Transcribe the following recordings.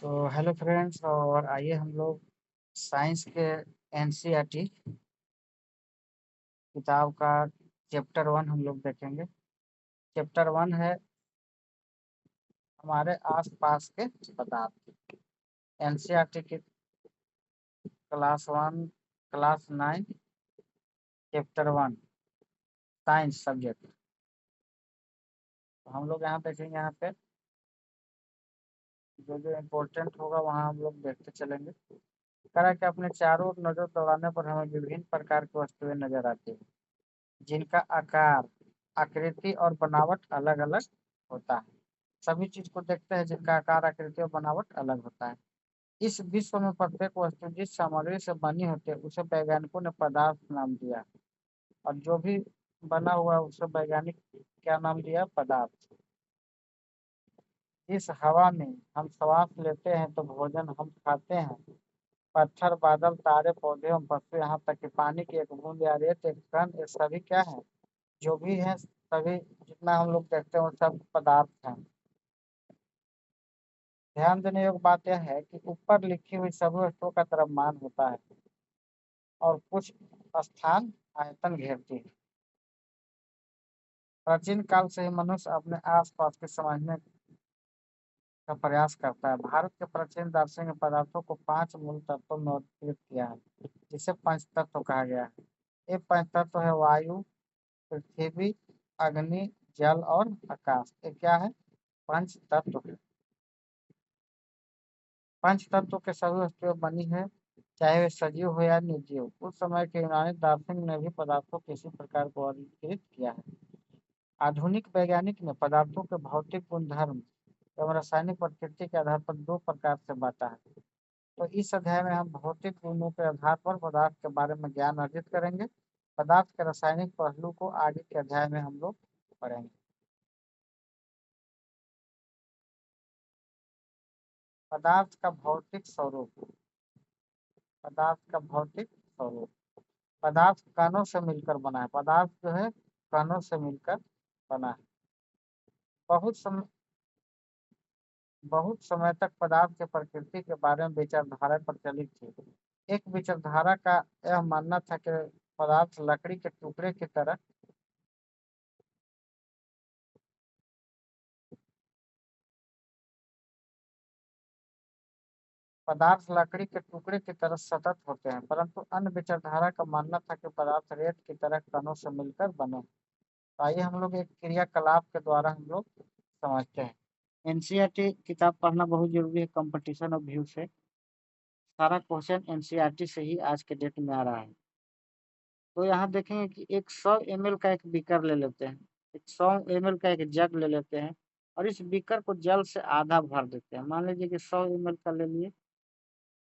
तो hello friends, और आइए हम लोग साइंस के एनसीईआरटी किताब का चैप्टर 1 हम लोग देखेंगे। चैप्टर 1 है हमारे आसपास के पदार्थ। एनसीईआरटी की class 1 class 9 chapter 1 science subject. तो हम लोग यहाँ देखेंगे, यहाँ पे जो जो इम्पोर्टेंट होगा वहाँ हम लोग देखते चलेंगे। करा कि अपने चारों ओर नजर दौड़ाने पर हमें विभिन्न प्रकार की वस्तुएं नजर आती हैं, जिनका आकार, आकृति और बनावट अलग अलग होता है। सभी चीज को देखते हैं जिनका आकार, आकृति और बनावट अलग होता है। इस विश्व में प्रत्येक वस्तु जिस सामग्री से बनी होती है उसे वैज्ञानिकों ने पदार्थ नाम दिया, और जो भी बना हुआ है उसे वैज्ञानिक क्या नाम दिया? पदार्थ। इस हवा में हम श्वास लेते हैं तो भोजन हम खाते हैं। पत्थर, बादल, तारे, पौधे एवं पशु, यहाँ तक कि पानी की एक बूंद या रेत, एक कण, ये सभी क्या है? जो भी है सभी, जितना हम लोग देखते हैं वो सब पदार्थ हैं। ध्यान देने योग्य बात यह है कि ऊपर लिखी हुई सभी वस्तुओं का द्रव्यमान होता है और कुछ स्थान आयतन घेरती है। प्राचीन काल से ही मनुष्य अपने आसपास के समझने का प्रयास करता है। भारत के प्राचीन दार्शनिक पदार्थों को 5 मूल तत्वों में वर्गीकृत किया है, जिसे पंच तत्व कहा गया है। ये पंच तत्व है वायु, पृथ्वी, अग्नि, जल और आकाश। ये क्या है? पंच तत्व है। पंच तत्व के सभी वस्तुएं बनी है, चाहे वे सजीव हो या निर्जीव। उस समय के यूनानी दार्शनिक ने भी पदार्थों को इसी प्रकार को वर्गीकृत किया है। आधुनिक वैज्ञानिक ने पदार्थों के भौतिक गुणधर्म एवं रासायनिक प्रकृति के आधार पर 2 प्रकार से बांटा है। तो इस अध्याय में हम भौतिक गुणों के आधार पर पदार्थ के बारे में ज्ञान अर्जित करेंगे। पदार्थ के रासायनिक पहलू को आगे के अध्याय में हम लोग पढ़ेंगे। पदार्थ का भौतिक स्वरूप। पदार्थ का भौतिक स्वरूप। पदार्थ कणों से मिलकर बना है। पदार्थ जो है कणों से मिलकर बना है। बहुत समय बहुत समय तक पदार्थ के प्रकृति के बारे में विचारधारा प्रचलित थी। एक विचारधारा का यह मानना था कि पदार्थ लकड़ी के टुकड़े की तरह सतत होते हैं, परंतु अन्य विचारधारा का मानना था कि पदार्थ रेत की तरह कणों से मिलकर बने। तो आइए हम लोग एक क्रियाकलाप के द्वारा हम लोग समझते हैं। एनसीईआरटी किताब पढ़ना बहुत जरूरी है कंपटीशन और व्यू से। सारा क्वेश्चन एनसीईआरटी से ही आज के डेट में आ रहा है। तो यहाँ देखेंगे कि एक 100 ml का एक बीकर ले लेते हैं। एक 100 ml का एक जग ले लेते हैं और इस बीकर को जल से आधा भर देते हैं। मान लीजिए कि 100 ml का ले लिए,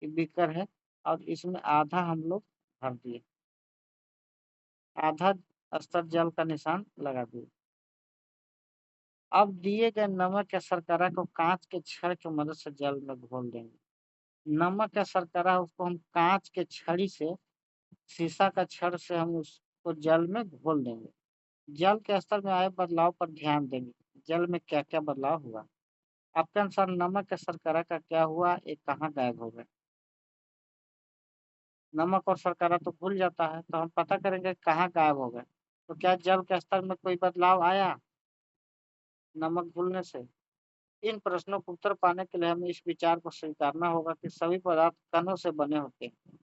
ये बीकर है, और इसमें आधा हम लोग भर दिए, आधा स्तर जल का निशान लगा दिए। अब दिए गए नमक या शर्करा को कांच के छड़ की मदद से जल में घोल देंगे। नमक या शर्करा उसको हम कांच के छड़ी से, शीशा का छड़ से हम उसको जल में घोल देंगे। जल के स्तर में आए बदलाव पर ध्यान देंगे। जल में क्या क्या बदलाव हुआ? आपके अनुसार नमक या शर्करा का क्या हुआ? ये कहाँ गायब हो गए? नमक और शर्करा तो घुल जाता है, तो हम पता करेंगे कहाँ गायब हो गए। तो क्या जल के स्तर में कोई बदलाव आया नमक घुलने से? इन प्रश्नों को उत्तर पाने के लिए हमें इस विचार को स्वीकारना होगा कि सभी पदार्थ कणों से बने होते हैं।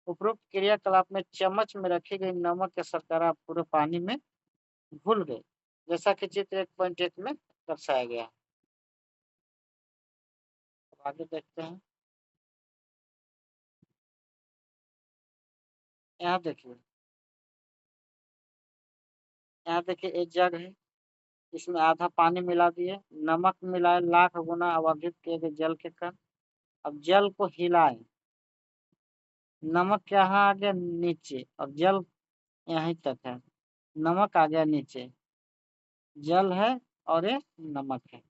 उपरोक्त क्रियाकलाप में चम्मच में रखी गई नमक या शर्करा पूरे पानी में घुल गए, जैसा कि चित्र 1.1 में दर्शाया गया है। आगे देखते हैं। यहाँ देखिए, यहाँ देखिए एक जग है, इसमें आधा पानी मिला दिए, नमक मिलाए, लाख गुना अवधित किए गए जल के कण। अब जल को हिलाए, नमक यहाँ आ गया नीचे और जल यहीं तक है। नमक आ गया नीचे, जल है और ये नमक है।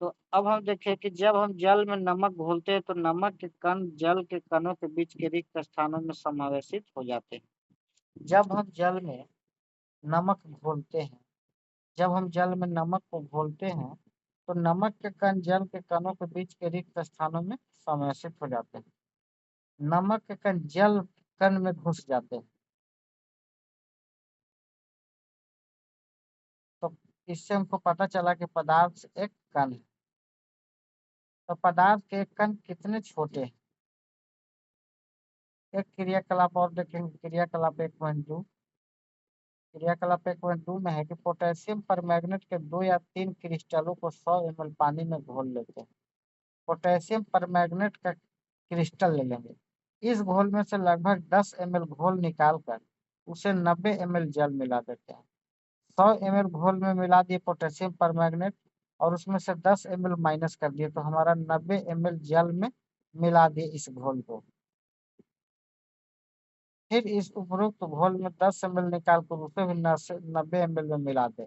तो अब हम देखें कि जब हम जल में नमक घोलते हैं तो नमक के कण जल के कणों के बीच के रिक्त स्थानों में समावेशित हो जाते हैं। जब हम जल में नमक घोलते हैं जब हम जल में नमक को घोलते हैं तो नमक के कण जल के कणों के बीच के रिक्त स्थानों में समावेशित हो जाते हैं। नमक के कण जल कण में घुस जाते हैं। तो इससे हमको पता चला कि पदार्थ एक कण है। तो पदार्थ के कण कितने छोटे हैं? एक क्रियाकलाप और देखेंगे, क्रियाकलाप 1.2। क्रियाकलाप 1.2 में है कि पोटेशियम परमैंगनेट के 2 या 3 क्रिस्टलों को 100 ml पानी में घोल लेते हैं। पोटेशियम परमैंगनेट का क्रिस्टल ले लेंगे। इस घोल में से लगभग 10 ml घोल निकालकर उसे 90 ml जल मिला देते हैं। 100 ml घोल में मिला दिए पोटेशियम परमैंगनेट और उसमें से 10 ml माइनस कर दिए, तो हमारा 90 ml जल में मिला दिए इस घोल को। फिर इस उपरोक्त घोल में 10 ml निकाल कर उसे भी 90 ml में मिला दें।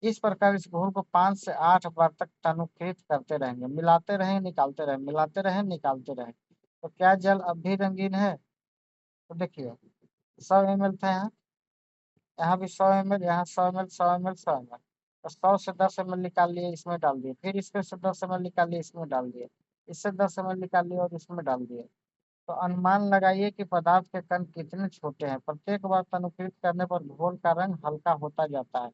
इस प्रकार इस घोल को 5 से 8 बार तक तनुकृत करते रहेंगे, मिलाते रहें निकालते रहें, मिलाते रहें निकालते रहें। तो क्या जल अब भी रंगीन है? तो देखिए 100 ml था यहाँ भी 100 ml, यहाँ 100 ml, 100 ml, 100 ml। तो 100 से 10 ml निकाल लिए, इसमें डाल दिए, फिर इसमें से 10 ml निकाल लिए, इसमें डाल दिए, इससे 10 ml निकाल लिए और इसमें डाल दिए। तो अनुमान लगाइए कि पदार्थ के कण कितने छोटे हैं। प्रत्येक बार तनुकृत करने पर घोल का रंग हल्का होता जाता है,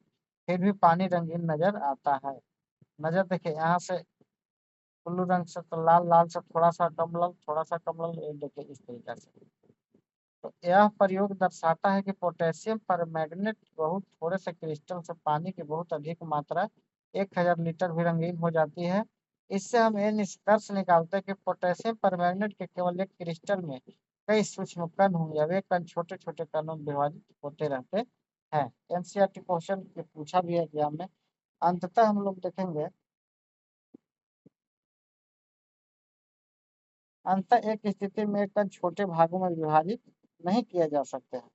फिर भी पानी रंगीन नजर आता है। नजर देखिए, यहाँ से ब्लू रंग से तो लाल, लाल से थोड़ा सा कम लाल, थोड़ा सा कम लाल, ये देखिए इस तरीके से। तो यह प्रयोग दर्शाता है कि पोटेशियम परमैंगनेट बहुत थोड़े से क्रिस्टल से पानी की बहुत अधिक मात्रा 1000 लीटर भी रंगीन हो जाती है। इससे हम ये निष्कर्ष निकालते हैं कि पोटेशियम परमैंगनेट के केवल एक क्रिस्टल में कई सूक्ष्म कण होंगे। वे कण छोटे छोटे कणों में विभाजित होते रहते हैं। एनसीईआरटी क्वेश्चन पूछा भी है एग्जाम में। अंततः हम लोग देखेंगे, अंततः एक स्थिति में एक कण छोटे भागों में विभाजित नहीं किया जा सकते हैं।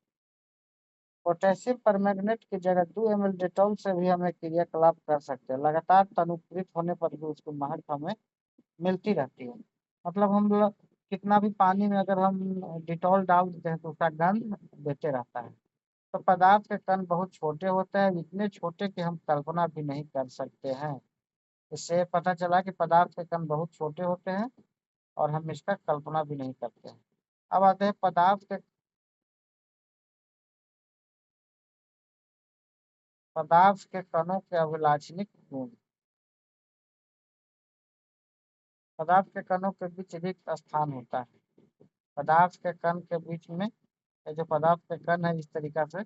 पोटेशियम परमैंगनेट की जगह 2 ml डेटॉल से भी हमें क्रियाकलाप कर सकते हैं। लगातार तनुकृत होने पर भी उसकी महक हमें मिलती रहती है। मतलब हम लोग कितना भी पानी में अगर हम डिटॉल डाल देते हैं तो उसका गंध देते रहता है। तो पदार्थ के कण बहुत छोटे होते हैं, इतने छोटे कि हम कल्पना भी नहीं कर सकते हैं। इससे पता चला कि पदार्थ के कण बहुत छोटे होते हैं और हम इसका कल्पना भी नहीं करते हैं। अब आते हैं पदार्थ के कणों के अभिलाक्षणिक गुण। पदार्थ के कणों के बीच रिक्त स्थान होता है। पदार्थ के कण के बीच में, ये जो पदार्थ के कण है इस तरीका से,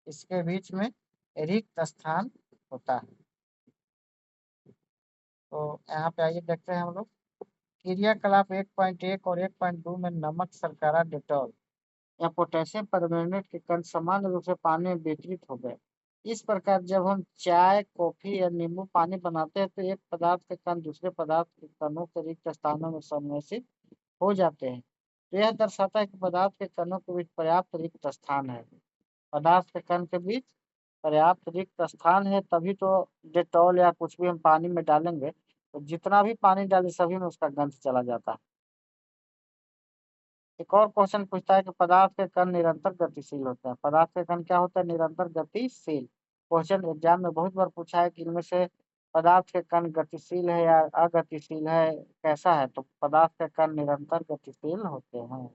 इसके बीच में रिक्त स्थान होता है। तो यहाँ पे आइए देखते हैं हम लोग क्रियाकलाप 1.1 और 1.2 में नमक, शर्करा, डेटॉल या पोटेशियम परमैंगनेट के कण समान रूप से पानी में वितरित हो गए। इस प्रकार जब हम चाय, कॉफी या नींबू पानी बनाते हैं तो एक पदार्थ के कण दूसरे पदार्थ के कणों के रिक्त स्थानों में सम्मिलित हो जाते हैं। तो यह दर्शाता है कि पदार्थ के कणों के बीच पर्याप्त रिक्त स्थान है। पदार्थ के कण के बीच पर्याप्त रिक्त स्थान है, तभी तो डेटॉल या कुछ भी हम पानी में डालेंगे तो जितना भी पानी डाले सभी में उसका गंध चला जाता है। एक और क्वेश्चन पूछता है कि पदार्थ के कण निरंतर गतिशील होते हैं। पदार्थ के कण क्या होता है? निरंतर गतिशील। क्वेश्चन एग्जाम में बहुत बार पूछा है कि इनमें से पदार्थ के कण गतिशील है या अगतिशील है, कैसा है? तो पदार्थ के कण निरंतर गतिशील होते हैं।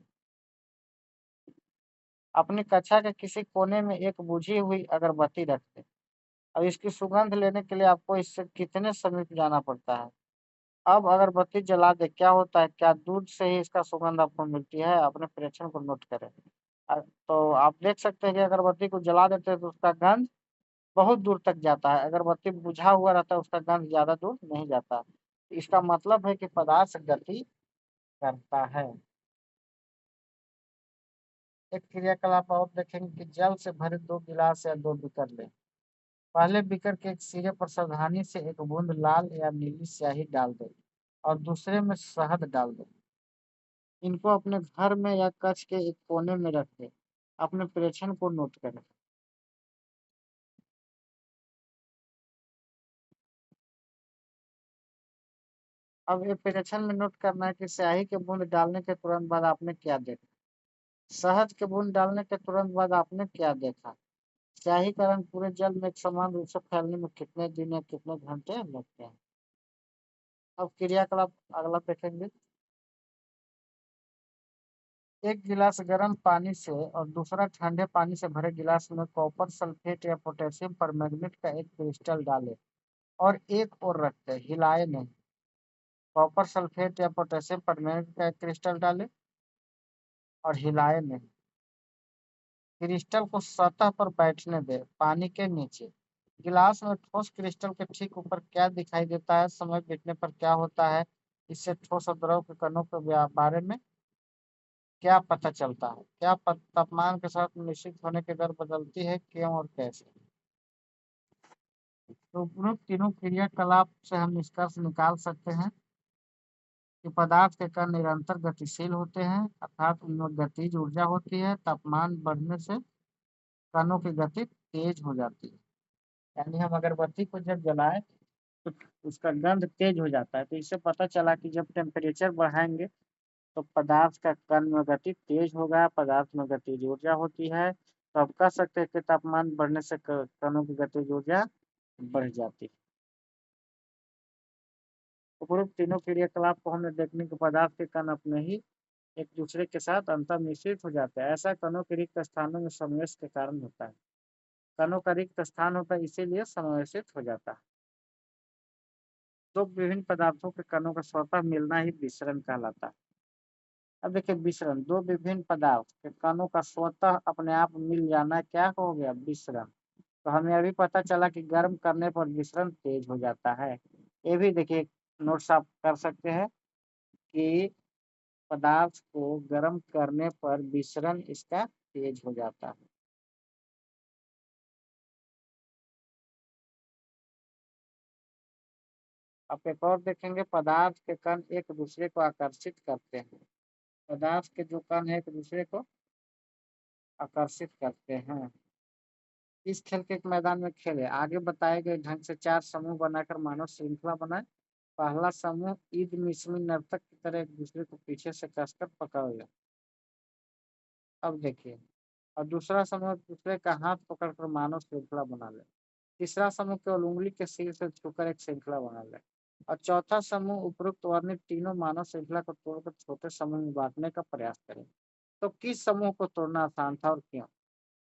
अपनी कक्षा के किसी कोने में एक बुझी हुई अगरबत्ती रख दें। अब इसकी सुगंध लेने के लिए आपको इससे कितने समीप जाना पड़ता है? अब अगरबत्ती जला दे, क्या होता है? क्या दूर से ही इसका सुगंध आपको मिलती है? अपने प्रेक्षण को नोट करें। तो आप देख सकते हैं कि अगरबत्ती को जला देते हैं तो उसका गंध बहुत दूर तक जाता है। अगरबत्ती बुझा हुआ रहता है, उसका गंध ज्यादा दूर नहीं जाता। इसका मतलब है कि पदार्थ गति करता है। एक क्रियाकलाप और देखेंगे कि जल से भरे 2 गिलास या 2 बीकर लें। पहले बीकर के एक सिरे पर सावधानी से एक बूंद लाल या नीली स्याही डाल दें और दूसरे में शहद डाल दें। इनको अपने घर में या कक्ष के एक कोने में रखें। अपने प्रेक्षण को नोट करें। अब ये प्रेक्षण में नोट करना है कि स्याही के बूंद डालने के तुरंत बाद आपने क्या देखा। शहद के बूंद डालने के तुरंत बाद आपने क्या देखा। स्याही का रंग पूरे जल में एक समान रूप से फैलने में कितने दिन या कितने घंटे लगते हैं। अब क्रियाकलाप अगला देखेंगे। एक गिलास गर्म पानी से और दूसरा ठंडे पानी से भरे गिलास में कॉपर सल्फेट या पोटेशियम परमैंगनेट का एक क्रिस्टल डालें और एक ओर रख दें, हिलाए नहीं। कॉपर सल्फेट या पोटेशियम परमैंगनेट का एक क्रिस्टल डालें और हिलाए नहीं। क्रिस्टल को सतह पर बैठने दें, पानी के नीचे। गिलास में ठोस क्रिस्टल के ठीक ऊपर क्या दिखाई देता है? समय बीतने पर क्या होता है? इससे ठोस और द्रव के कणों के बारे में क्या पता चलता है? क्या तापमान के साथ मिश्रित होने की दर बदलती है? क्यों और कैसे? तो उपरोक्त तीनों क्रियाकलाप से हम निष्कर्ष निकाल सकते हैं कि पदार्थ के कण निरंतर गतिशील होते हैं, अर्थात उनमें गतिज ऊर्जा होती है। तापमान बढ़ने से कणों की गति तेज हो जाती है। यानी हम अगरबत्ती को जब जलाएं तो उसका गंध तेज हो जाता है। तो इससे पता चला कि जब टेम्परेचर बढ़ाएंगे तो पदार्थ का कण में गति तेज होगा, पदार्थ में गतिज ऊर्जा होती है। तो अब कह सकते हैं कि तापमान बढ़ने से कणों की गतिज ऊर्जा बढ़ जाती है। उपरोक्त तीनों क्रियाकलाप को हमने देखने के पदार्थ के कण अपने ही एक दूसरे के साथ अंतर मिश्रित हो जाते हैं। ऐसा कणों के रिक्त स्थानों में समावेश के कारण होता है। कणों का रिक्त स्थान होता है, इसीलिए समावेशित हो जाता है। दो विभिन्न पदार्थों के कणों का स्वतः मिलना ही विसरण कहलाता है। अब देखिए, विसरण दो विभिन्न पदार्थ के कणों का स्वतः अपने आप मिल जाना क्या हो गया? विसरण। तो हमें अभी पता चला कि गर्म करने पर विसरण तेज हो जाता है। ये भी देखिए, नोट्स आप कर सकते हैं कि पदार्थ को गर्म करने पर विसरण इसका तेज हो जाता है। अब एक और देखेंगे, पदार्थ के कण एक दूसरे को आकर्षित करते हैं। पदार्थ के जो कण है एक दूसरे को आकर्षित करते हैं। इस खेल के एक मैदान में खेले, आगे बताए गए ढंग से चार समूह बनाकर मानव श्रृंखला बनाए। पहला समूह ईद मिस्मी नर्तक की तरह एक दूसरे को पीछे से कसकर पकड़ ले। अब देखिए, और दूसरा समूह दूसरे का हाथ पकड़कर मानव श्रृंखला बना ले। तीसरा समूह केवल उंगली के सिर से छूकर एक श्रृंखला बना ले। और चौथा समूह उपरोक्त वर्णित तीनों मानव श्रृंखला को तोड़कर छोटे समूह में बांटने का प्रयास करें। तो किस समूह को तोड़ना आसान था और क्यों?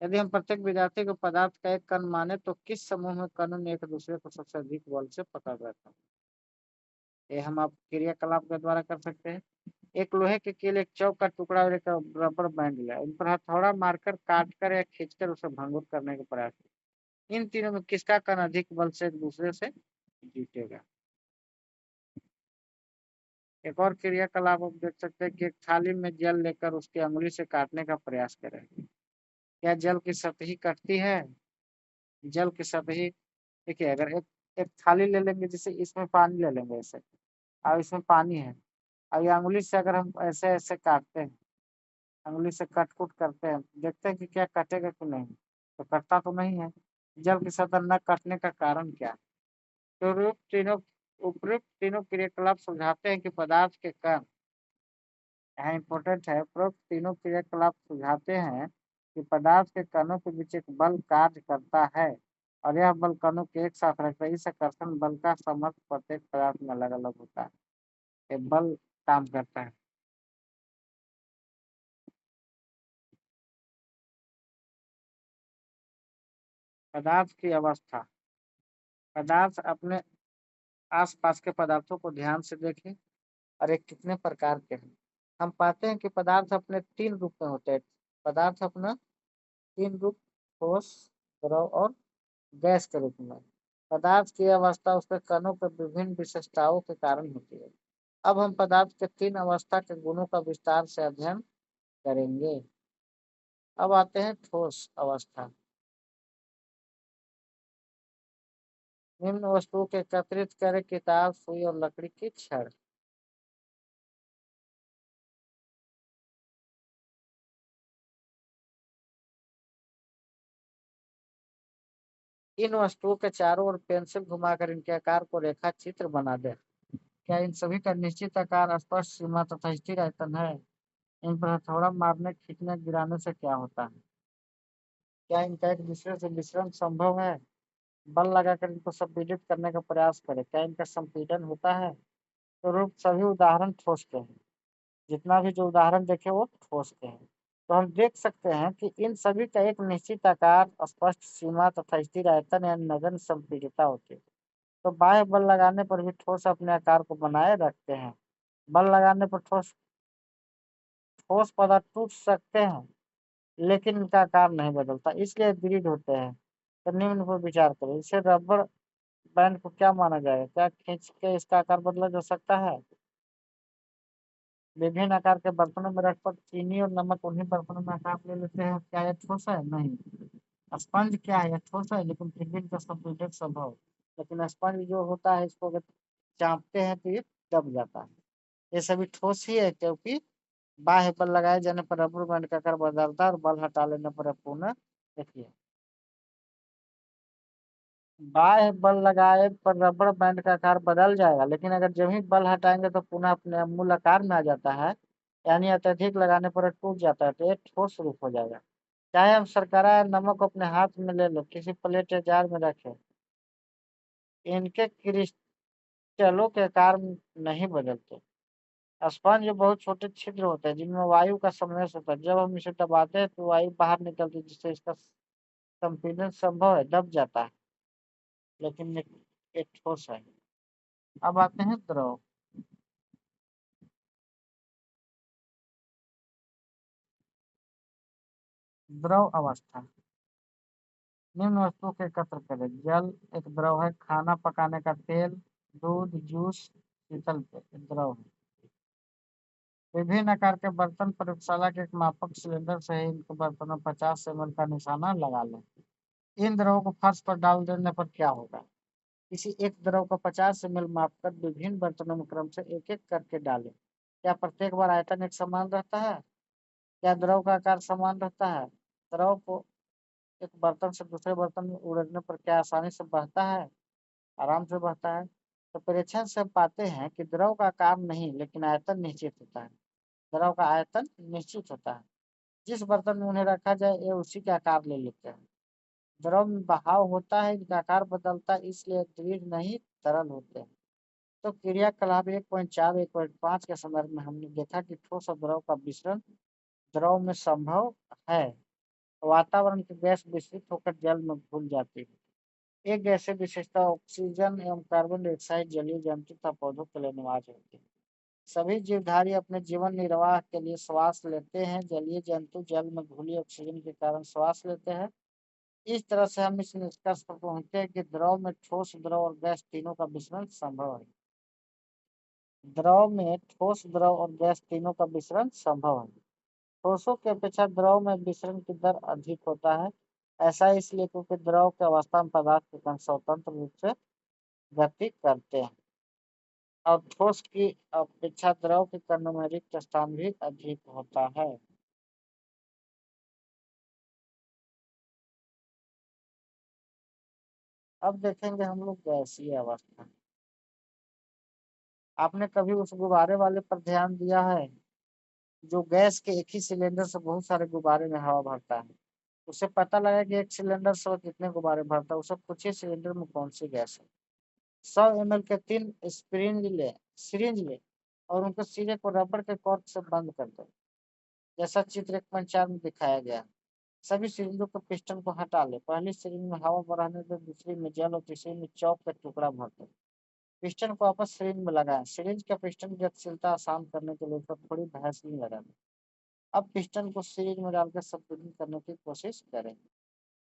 यदि हम प्रत्येक विद्यार्थी को पदार्थ का एक कण माने तो किस समूह में कणों ने एक दूसरे को सबसे अधिक बल से पकड़ रखा? ये हम आप क्रियाकलाप के द्वारा कर सकते हैं। एक लोहे के कील, एक चौक का टुकड़ा और एक रबर बैंड लिया। इन पर हथौड़ा मारकर, काटकर या खींचकर उसे भंगुर करने का प्रयास किया। इन तीनों में किसका कण अधिक बल से एक दूसरे से जीतेगा? एक और क्रियाकलाप आप देख सकते हैं कि एक थाली में जल लेकर उसकी अंगुली से काटने का प्रयास करें। क्या जल की सतही कटती है? जल की सतही, देखिए, अगर एक एक थाली ले लेंगे, जैसे इसमें पानी ले लेंगे ऐसे, और इसमें पानी है, और ये अंगुली से अगर हम ऐसे ऐसे काटते हैं, अंगुली से कट कुट करते हैं, देखते हैं कि क्या कटेगा कि नहीं? तो कटता तो नहीं है। जल की सतह न कटने का कारण क्या है? तो उपरोक्त तीनों क्रियाकलाप सुझाते हैं कि पदार्थ के कण, यहाँ इम्पोर्टेंट है, उपरोक्त तीनों क्रियाकलाप सुझाते हैं कि पदार्थ के कणों के बीच एक बल कार्य करता है और यह बल कणों के एक साथ रहता है। इस आकर्षण बल का समर्थ प्रत्येक पदार्थ में अलग अलग होता है। ये बल काम करता है। पदार्थ की अवस्था। पदार्थ अपने आसपास के पदार्थों को ध्यान से देखें और ये कितने प्रकार के हैं। हम पाते हैं कि पदार्थ अपने तीन रूप में होते हैं। पदार्थ अपना तीन रूप, ठोस, द्रव और गैस के रूप में। पदार्थ की अवस्था उसके कणों के विभिन्न विशेषताओं के कारण होती है। अब हम पदार्थ के तीन अवस्था के गुणों का विस्तार से अध्ययन करेंगे। अब आते हैं ठोस अवस्था। निम्न वस्तुओं के एकत्रित करें, किताब, सुई और लकड़ी की छड़। इन वस्तुओं के चारों ओर पेंसिल घुमाकर इनके आकार को रेखा चित्र बना दें। क्या इन सभी का निश्चित आकार, स्पष्ट सीमा तथा स्थिर आयतन है? इन पर हथौड़ा मारने, खींचने, गिराने से क्या होता है? क्या इनका एक दूसरे से मिश्रण संभव है? बल लगाकर इनको संपीड़ित करने का प्रयास करें, क्या इनका संपीड़न होता है? तो रूप सभी उदाहरण ठोस के हैं। जितना भी जो उदाहरण देखे वो ठोस के हैं। तो हम देख सकते हैं कि इन सभी का एक निश्चित आकार, स्पष्ट सीमा तथा स्थिर आयतन या नगण्य संपीड़ितता होती है। तो बाह्य बल लगाने पर भी ठोस अपने आकार को बनाए रखते हैं। बल लगाने पर ठोस ठोस पदार्थ टूट सकते हैं, लेकिन इनका आकार नहीं बदलता, इसलिए दृढ़ होते हैं। तो निम्न पर विचार करें, इसे रबर बैंड को क्या माना जाएगा? क्या खींच के इसका आकार बदला जा सकता है? विभिन्न आकार के बर्तनों में रखकर चीनी और नमक उन्हीं बर्तनों में आकार ले लेते हैं। क्या यह ठोस है? नहीं। स्पंज क्या है? यह ठोस है, लेकिन फिर भी इनका संपीड़न संभव है। लेकिन स्पंज जो होता है, इसको अगर चापते हैं तो ये दब जाता है। ये सभी ठोस ही है, क्योंकि बाह्य बल लगाए जाने पर रबर बैंड का आकार बदलता है और बल हटा लेने पर पुनः देखिए, बाह्य बल लगाए पर रबर बैंड का आकार बदल जाएगा, लेकिन अगर जब ही बल हटाएंगे तो पुनः अपने मूल आकार में आ जाता है। यानी अत्यधिक लगाने पर टूट जाता है, तो ये ठोस रूप हो जाएगा। चाहे हम शर्करा या नमक को अपने हाथ में ले लो, किसी प्लेट या जार में रखें, इनके क्रिस्टलों के आकार नहीं बदलते। स्पंज जो बहुत छोटे छिद्र होते हैं जिनमें वायु का समावेश होता है, जब हम इसे दबाते हैं तो वायु बाहर निकलती है, जिससे इसका संपीड़न संभव है, दब जाता है, लेकिन ये ठोस है। अब आते हैं द्रव। द्रव अवस्था, निम्न वस्तुओं को एकत्र करें। जल एक द्रव है, खाना पकाने का तेल, दूध, जूस, शीतल पेय द्रव है। विभिन्न आकार के बर्तन, प्रयोगशाला के एक मापक सिलेंडर से ही इनके बर्तनों 50 ml का निशाना लगा लें। इन द्रवों को फर्श पर डाल देने पर क्या होगा? किसी एक द्रव को 50 ml मापकर विभिन्न बर्तनों में क्रम से एक एक करके डालें। क्या प्रत्येक बार आयतन एक समान रहता है? क्या द्रव का आकार समान रहता है? द्रव को एक बर्तन से दूसरे बर्तन में उड़ने पर क्या आसानी से बहता है? आराम से बहता है। तो परीक्षण से हम पाते हैं कि द्रव का आकार नहीं, लेकिन आयतन निश्चित होता है। द्रव का आयतन निश्चित होता है। जिस बर्तन में उन्हें रखा जाए, ये उसी के आकार ले लेते हैं। द्रव में बहाव होता है, इनका आकार बदलता है, इसलिए दृढ़ नहीं तरल होते हैं। तो क्रियाकलाप 1.4 1.5 के संदर्भ में हमने देखा कि ठोस और द्रव का मिश्रण द्रव में संभव है। वातावरण की गैस विस्तृत होकर जल में घुल जाती है। एक गैसीय विशेषता ऑक्सीजन एवं कार्बन डाइऑक्साइड जलीय जंतु तथा पौधों के लिए अनिवार्य होती है। सभी जीवधारी अपने जीवन निर्वाह के लिए श्वास लेते हैं। जलीय जंतु जल में घुली ऑक्सीजन के कारण श्वास लेते हैं। इस तरह से हम इस निष्कर्ष पर पहुंचते हैं कि द्रव में ठोस, द्रव और गैस तीनों का मिश्रण संभव है। द्रव में ठोस, द्रव और गैस तीनों का मिश्रण संभव है। ठोसों की अपेक्षा द्रव में विसरण की दर अधिक होता है। ऐसा इसलिए क्योंकि द्रव के अवस्था में पदार्थ के कण स्वतंत्र रूप से गति करते हैं और ठोस की अपेक्षा द्रव के कणों में रिक्त स्थान भी अधिक होता है। अब देखेंगे हम लोग गैसीय अवस्था। आपने कभी उस गुब्बारे वाले पर ध्यान दिया है जो गैस के एक ही सिलेंडर से बहुत सारे गुब्बारे में हवा भरता है? उसे पता लगा कि एक सिलेंडर से वो कितने गुब्बारे भरता है, उसे पूछिए सिलेंडर में कौन सी गैस है। 100 ml के 3 सिरिंज ले और उनको सीधे को रबड़ के कॉर्क से बंद कर दो, जैसा चित्र 1.4 में दिखाया गया। सभी सिरिंजों के पिस्टन को हटा ले। पहली सिरिंज में हवा भरने दो, दूसरी में जल और तीसरी में चौक का टुकड़ा भर दो। पिस्टन को वापस सिरिंज में लगाएं। सिरिंज का पिस्टन की गतिशीलता आसान करने के लिए ऊपर थोड़ी वैसलीन लगा दें। अब पिस्टन को सिरिंज में डालकर संपीड़न करने की कोशिश करें।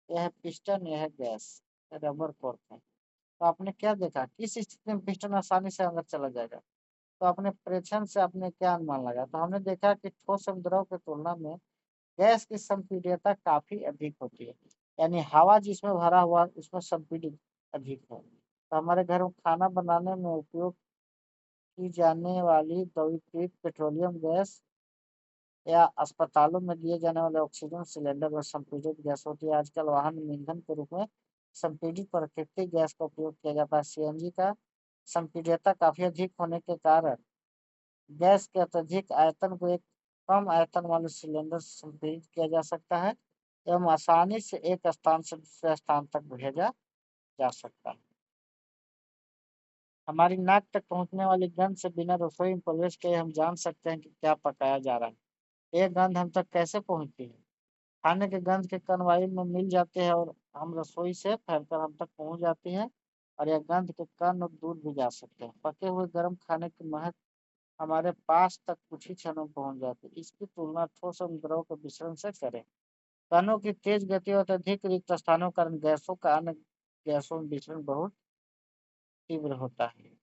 यह है पिस्टन, यह है गैस, रबर कॉर्क है। तो आपने क्या देखा, किस स्थिति में पिस्टन आसानी से अंदर चला जाएगा? तो अपने प्रेक्षण से आपने क्या अनुमान लगाया? तो हमने देखा कि ठोस एवं द्रव की तुलना में गैस की संपीड्यता काफी अधिक होती है। यानी हवा जिसमें भरा हुआ उसमें संपीडित अधिक है। तो हमारे घर में खाना बनाने में उपयोग की जाने वाली द्रवीकृत पेट्रोलियम गैस या अस्पतालों में दिए जाने वाले ऑक्सीजन सिलेंडर में संपीड़ित गैस होती है। आजकल वाहन में ईंधन के रूप में संपीड़ित प्राकृतिक गैस का उपयोग किया जाता है। सीएनजी का संपीड्यता काफी अधिक होने के कारण गैस के अत्यधिक आयतन को एक कम आयतन वाले सिलेंडर से संपीड़ित किया जा सकता है एवं आसानी से एक स्थान से दूसरे स्थान तक भेजा जा सकता है। हमारी नाक तक पहुंचने वाली गंध से बिना रसोई में प्रवेश किए हम जान सकते हैं कि क्या पकाया जा रहा है। ये गंध हम तक कैसे पहुंचती है? खाने के गंध के कण वायु में मिल जाते हैं और हम रसोई से फैलकर हम तक पहुंच जाती है। और यह गंध के कण और दूर भी जा सकते हैं। पके हुए गर्म खाने की महक हमारे पास तक कुछ ही क्षणों में पहुंच जाती है। इसकी तुलना ठोस और द्रव के मिश्रण से करें। कणों की तेज गति और अत्यधिक रिक्त स्थानों के कारण गैसों का अन्य गैसों में विचरण बहुत तीव्र होता है।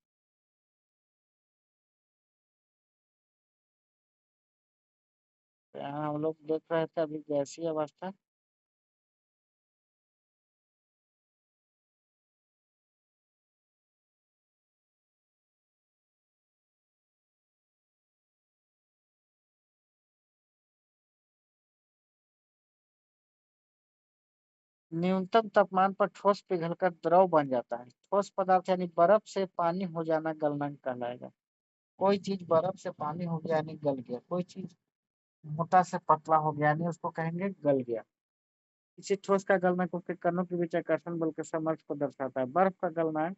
तो यहाँ हम लोग देख रहे थे अभी गैसीय अवस्था। न्यूनतम तापमान पर ठोस पिघलकर द्रव बन जाता है। ठोस पदार्थ यानी बर्फ से पानी हो जाना गलनांक कहलाएगा। कोई चीज बर्फ से पानी हो गया यानी गल गया। कोई चीज मोटा से पतला हो गया यानी उसको कहेंगे गल गया। इसी ठोस का गलनांक उसके कणों के बीच आकर्षण बल के सामर्थ्य को दर्शाता है। बर्फ का गलनांक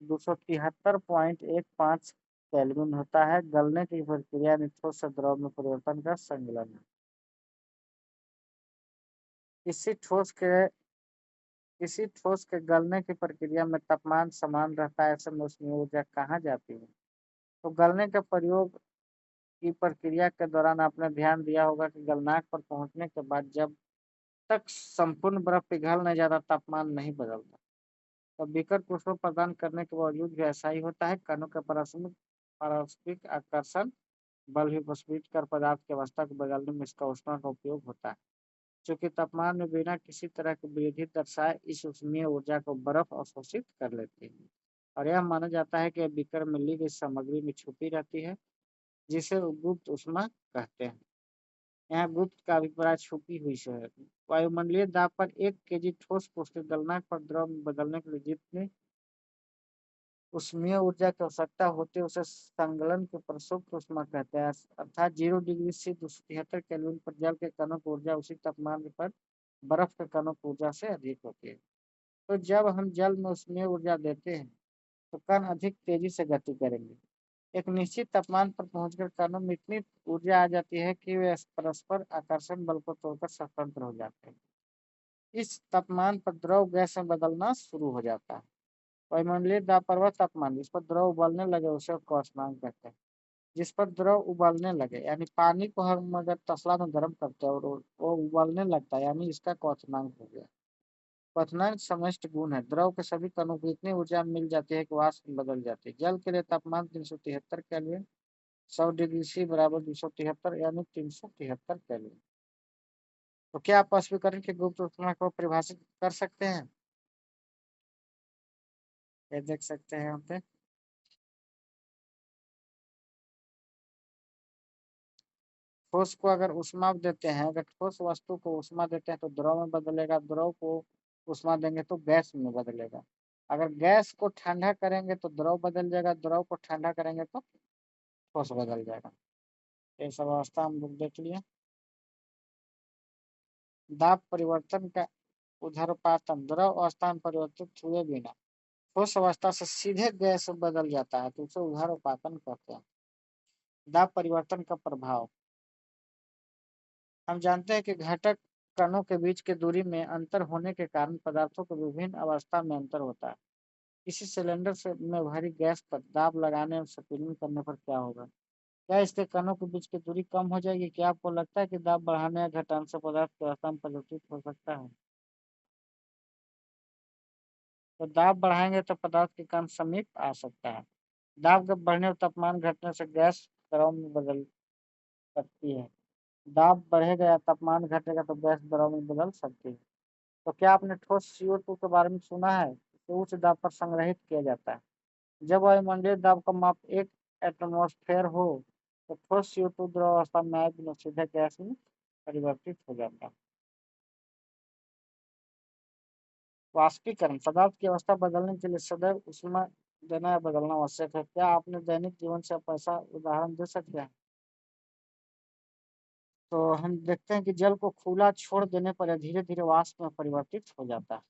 273.15 केल्विन होता है। गलने की प्रक्रिया यानी ठोस से द्रव में परिवर्तन का संकलन है। इसी ठोस के किसी ठोस के गलने की प्रक्रिया में तापमान समान रहता है, ऐसे में उसमें ऊर्जा कहाँ जाती है? तो गलने के प्रयोग की प्रक्रिया के दौरान आपने ध्यान दिया होगा कि गलनांक पर पहुंचने के बाद जब तक संपूर्ण बर्फ पिघल नहीं जाता तापमान नहीं बदलता। तो विकट ऊष्मा प्रदान करने के बावजूद भी ऐसा ही होता है। कणों के पारस्परिक आकर्षण बल भी विस्फोट कर पदार्थ की अवस्था को बदलने में इसका ऊष्मा का उपयोग होता है। चूंकि तापमान में बिना किसी तरह की वृद्धि दर्शाए इस ऊष्मीय ऊर्जा को बर्फ अवशोषित कर लेती है। और यह माना जाता है कि यह बीकर में ली गई सामग्री में छुपी रहती है, जिसे गुप्त ऊष्मा कहते हैं। यहाँ गुप्त का अभिप्राय छुपी हुई से है। वायुमंडलीय दाब पर 1 केजी ठोस को उसके गलनांक पर द्रव में बदलने के लिए जितनी ऊष्मीय ऊर्जा की आवश्यकता होती है उसे संगलन के प्रसुप्त ऊष्मा कहते हैं। अर्थात 0 डिग्री से 273 केल्विन पर जल के कणों की ऊर्जा उसी तापमान पर बर्फ के कणों की ऊर्जा से अधिक होती है। तो जब हम जल में ऊष्मीय ऊर्जा देते हैं तो कण अधिक तेजी से गति करेंगे। एक निश्चित तापमान पर पहुंचकर कणों में इतनी ऊर्जा आ जाती है कि वे परस्पर आकर्षण बल को तोड़कर स्वतंत्र हो जाते हैं। इस तापमान पर द्रव गैस में बदलना शुरू हो जाता है। वायुमंडलीय दाब पर वह तापमान जिस पर द्रव उबलने लगे उसे क्वथनांक कहते हैं। जिस पर द्रव उबलने लगे यानी पानी को हम अगर तसला में गर्म करते हैं और वो उबलने लगता है यानी इसका क्वथनांक हो गया। क्वथनांक समष्टि गुण है। द्रव के सभी कणों को इतनी ऊर्जा मिल जाती है कि वाष्प में बदल जाती है। जल के लिए तापमान 373 केल्विन 100 डिग्री सी बराबर 273 यानी 373 केल्विन। तो क्या आप वाष्पीकरण की गुप्त ऊष्मा को परिभाषित कर सकते हैं? ये देख सकते हैं यहाँ पे। ठोस को अगर ऊष्मा देते हैं, अगर ठोस वस्तु को ऊष्मा देते हैं तो द्रव में बदलेगा। द्रव को ऊष्मा देंगे तो गैस में बदलेगा। अगर गैस को ठंडा करेंगे तो द्रव बदल जाएगा। द्रव को ठंडा करेंगे तो ठोस बदल जाएगा। ये सब अवस्था हम लोग देख लिए। दाब परिवर्तन का ऊर्ध्वपातन द्रव अवस्था में परिवर्तित हुए बिना ठोस अवस्था से सीधे गैस में बदल जाता है तो उसे ऊर्ध्वपातन कहते हैं। दाब परिवर्तन का प्रभाव हम जानते हैं कि घटक कणों के बीच की दूरी में अंतर होने के कारण पदार्थों के विभिन्न अवस्था में अंतर होता है। इसी सिलेंडर से में भरी गैस पर दाब लगाने और स्पिनिंग करने पर क्या होगा? क्या इसके कणों के बीच की दूरी कम हो जाएगी? क्या आपको लगता है कि दाब बढ़ाने या घटाने से पदार्थ की अवस्था में परिवर्तित हो सकता है? तो दाब बढ़ाएंगे तो पदार्थ के कण समीप आ सकता है। दाब के बढ़ने और तापमान घटने से गैस द्रव में बदल सकती है। दाब बढ़ेगा या तापमान घटेगा तो गैस द्रव में बदल सकती है। तो क्या आपने ठोस CO2 के बारे में सुना है? इसे उच्च दाब पर संग्रहित किया जाता है। जब वायुमंडलीय दाब का माप 1 एटमॉस्फेयर हो तो ठोस CO2 द्रव अवस्था में आए बिना सीधे गैस में परिवर्तित हो जाता है। वाष्पीकरण पदार्थ की अवस्था बदलने के लिए सदैव ऊष्मा देना या बदलना आवश्यक है। क्या आपने दैनिक जीवन से आप ऐसा उदाहरण दे सकते हैं? तो हम देखते हैं कि जल को खुला छोड़ देने पर धीरे धीरे वाष्प में परिवर्तित हो जाता है।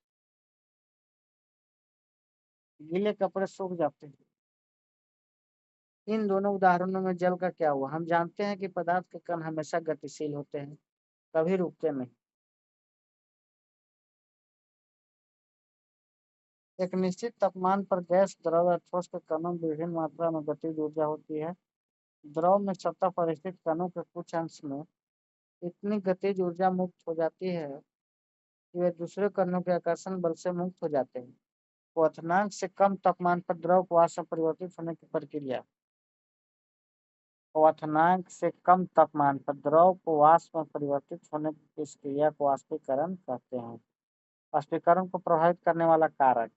गीले कपड़े सूख जाते हैं। इन दोनों उदाहरणों में जल का क्या हुआ? हम जानते हैं कि पदार्थ के कण हमेशा गतिशील होते हैं, कभी रुकते नहीं। एक निश्चित तापमान पर गैस, द्रव या ठोस के कणों में विभिन्न मात्रा में गतिज ऊर्जा होती है। द्रव में सतह पर स्थित कणों के कुछ अंश में इतनी गतिज ऊर्जा मुक्त हो जाती है कि वे दूसरे कणों के आकर्षण बल से मुक्त हो जाते हैं। क्वथनांक से कम तापमान पर द्रव को वाष्प में परिवर्तित होने की प्रक्रिया। क्वथनांक से कम तापमान पर द्रव को वाष्प में परिवर्तित होने की इस क्रिया को वाष्पीकरण कहते हैं। वाष्पीकरण को प्रभावित करने वाला कारक।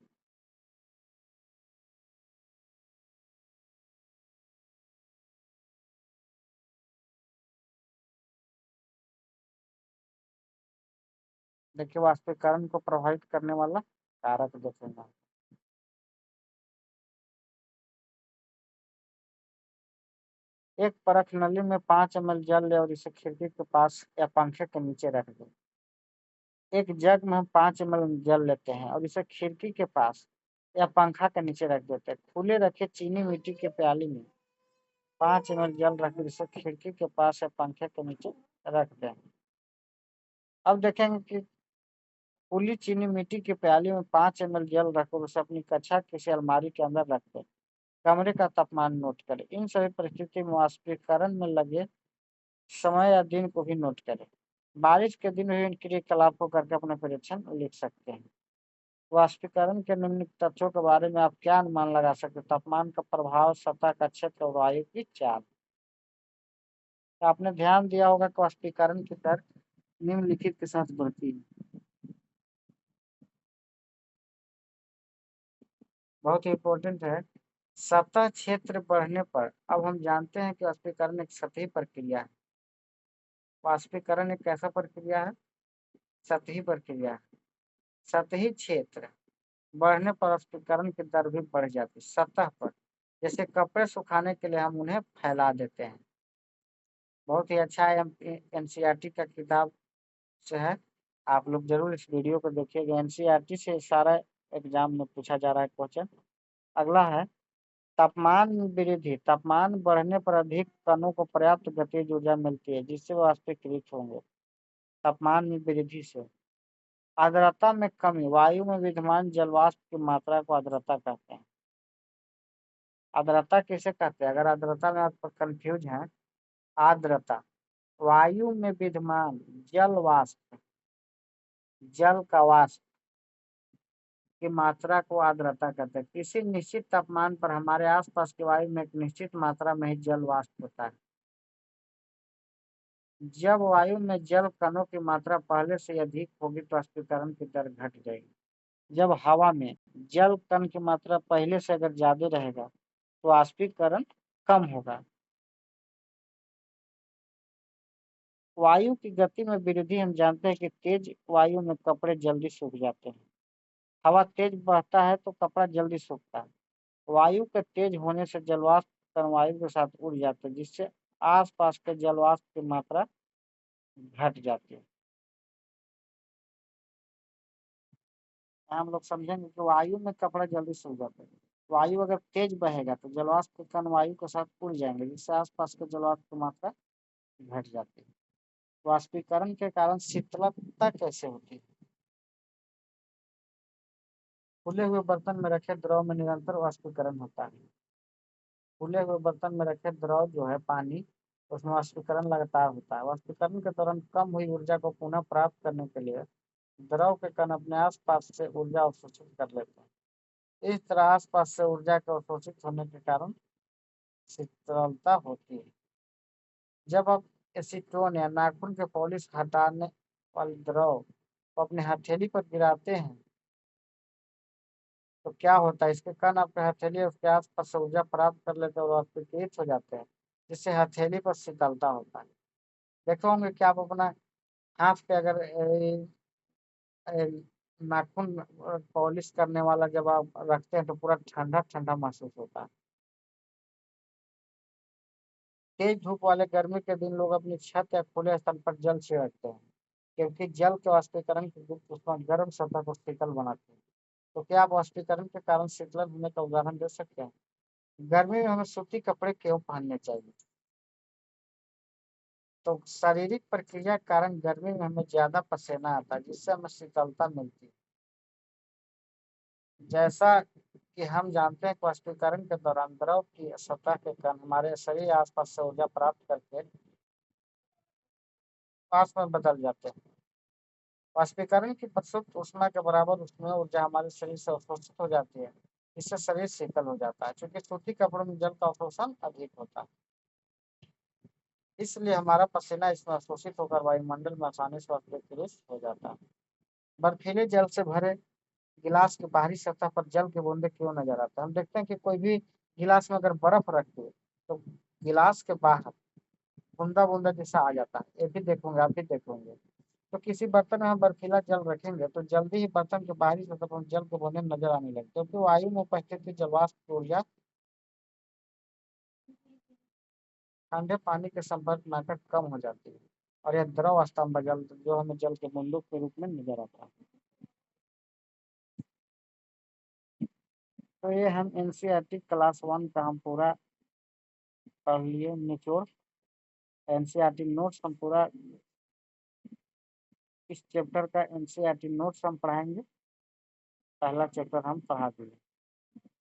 देखिए, वाष्पीकरण को प्रभावित करने वाला कारक देखेंगे। एक परख नली में 5 ml जल ले और इसे खिड़की के पास या पंखे के नीचे रख दें। एक जग में हम 5 ml जल लेते हैं और इसे खिड़की के पास या पंखा के नीचे रख देते हैं। खुले रखे चीनी मिट्टी के प्याली में 5 ml जल रखकर इसे खिड़की के पास या पंखे के नीचे रख दें। अब देखेंगे कि खुली चीनी मिट्टी की प्याली में 5 ml जल रखकर उसे अपनी कक्षा किसी अलमारी के अंदर रख दें। कमरे का तापमान नोट करें। इन सभी परिस्थिति में वाष्पीकरण में लगे समय या दिन को भी नोट करें। बारिश के दिन भी इन क्रियाकलाप को करके अपना परीक्षण लिख सकते हैं। वाष्पीकरण के निम्नलिखित तथ्यों के बारे में आप क्या अनुमान लगा सकते हैं? तापमान का प्रभाव, सतह का क्षेत्र और वायु की चाल। तो आपने ध्यान दिया होगा कि वाष्पीकरण की दर निम्नलिखित के साथ बढ़ती है। बहुत ही इम्पोर्टेंट है। सतह क्षेत्र बढ़ने पर अब हम जानते हैं कि वाष्पीकरण एक सतही प्रक्रिया है। वाष्पीकरण एक कैसा प्रक्रिया है? सतही प्रक्रिया है। सतही क्षेत्र बढ़ने पर वाष्पीकरण की दर भी बढ़ जाती है सतह पर। जैसे कपड़े सुखाने के लिए हम उन्हें फैला देते हैं। बहुत ही अच्छा है। एनसीईआरटी का किताब से है। आप लोग जरूर इस वीडियो को देखिएगा। एनसीईआरटी से सारा एग्जाम में पूछा जा रहा है क्वेश्चन। अगला है तापमान में वृद्धि। तापमान बढ़ने पर अधिक कणों को पर्याप्त गतिज ऊर्जा मिलती है जिससे वो वाष्पीकृत होंगे। तापमान में वृद्धि से आर्द्रता में कमी। वायु में विद्यमान जलवाष्प की मात्रा को आर्द्रता कहते हैं। आर्द्रता किसे कहते हैं? अगर आर्द्रता में आप कंफ्यूज हैं, आर्द्रता वायु में विद्यमान जल वाष्प, जल का वाष्प की मात्रा को आर्द्रता कहते हैं। किसी निश्चित तापमान पर हमारे आसपास की वायु में एक निश्चित मात्रा में ही जल वाष्प होता है। जब वायु में जल कणों की मात्रा पहले से अधिक होगी तो वाष्पीकरण की दर घट जाएगी। जब हवा में जल कण की मात्रा पहले से अगर ज्यादा रहेगा तो वाष्पीकरण कम होगा। वायु की गति में वृद्धि। हम जानते हैं कि तेज वायु में कपड़े जल्दी सूख जाते हैं। हवा तेज बहता है तो कपड़ा जल्दी सूखता है। वायु के तेज होने से जलवाष्प कण वायु के साथ उड़ जाते हैं जिससे आसपास के जलवाष्प की मात्रा घट जाती है। हम लोग समझेंगे कि वायु में कपड़ा जल्दी सूख जाता है। वायु अगर तेज बहेगा तो जलवाष्प के कण वायु के साथ उड़ जाएंगे जिससे आसपास के जलवाष्प की मात्रा घट जाती है। वाष्पीकरण के कारण शीतलता कैसे होती है? खुले हुए बर्तन में रखे द्रव में निरंतर वाष्पीकरण होता है। खुले हुए बर्तन में रखे द्रव जो है पानी, उसमें वाष्पीकरण लगातार होता है। वाष्पीकरण के दौरान कम हुई ऊर्जा को पुनः प्राप्त करने के लिए द्रव के कण अपने आसपास से ऊर्जा अवशोषित कर लेते हैं। इस तरह आसपास से ऊर्जा के अवशोषित होने के कारण शीतलता होती है। जब आप एसीटोन या नाखून के पॉलिश हटाने वाले द्रव को अपने हथेली पर गिराते हैं तो क्या होता है? इसके कण आपके हथेली और उसके आसपास से ऊर्जा प्राप्त कर लेते हैं और वाष्पीकृत हो जाते हैं जिससे हथेली पर शीतलता होता है। देखे होंगे कि आप अपना हाथ पे अगर ए, नाखून पॉलिश करने वाला जब आप रखते हैं तो पूरा ठंडा ठंडा महसूस होता है। तेज धूप वाले गर्मी के दिन लोग अपनी छत या खुले स्थल पर जल छिड़कते हैं क्योंकि जल के वाष्पीकरण की गुप्त ऊष्मा गर्म सतह को शीतल बनाती है। तो क्या आप वाष्पीकरण के कारण शीतलन होने का उदाहरण दे सकते हैं? गर्मी में हमें सूती कपड़े क्यों पहनने चाहिए? तो शारीरिक प्रक्रिया के कारण गर्मी में हमें ज्यादा पसीना आता है, जिससे हमें शीतलता मिलती है। जैसा कि हम जानते हैं कि वाष्पीकरण के दौरान द्रव की सतह के कण हमारे शरीर आसपास से ऊर्जा प्राप्त करके पास में बदल जाते हैं। वाष्पीकरण की प्रस्तुत ऊष्मा के बराबर उसमें ऊर्जा हमारे शरीर से अवशोषित हो जाती है। इससे शरीर शीतल हो जाता है, क्योंकि सूती कपड़ों में जल का अवशोषण अधिक होता है। इसलिए हमारा पसीना इसमें अवशोषित होकर वायुमंडल में आसानी से वाष्पीकृत हो जाता है। बर्फीले जल से भरे गिलास की बाहरी सतह पर जल के बूंदे क्यों नजर आते हैं? हम देखते हैं कि कोई भी गिलास में अगर बर्फ रख दे तो गिलास के बाहर बूंदा बूंदा जैसा आ जाता है। ये भी देखोगे, आप भी देखोगे। तो किसी बर्तन में हम बर्फीला जल रखेंगे तो जल्दी ही बर्तन के बाहरी सतह पर जल के बूंदे नजर आने लगते हैं, क्योंकि वायु में उपस्थित जल वाष्प की ऊर्जा ठंडे पानी के संपर्क में आकर कम हो जाती है, और यह द्रव स्तंभ जल जो हमें जल के बूंदों के रूप में नजर आता है। तो ये हम एनसीईआरटी क्लास 1 का हम पूरा पढ़ लिए निचोड़। एनसीईआरटी नोट्स हम पूरा इस चैप्टर का एनसीईआरटी नोट्स हम पढ़ाएंगे। पहला चैप्टर हम पढ़ा दिए।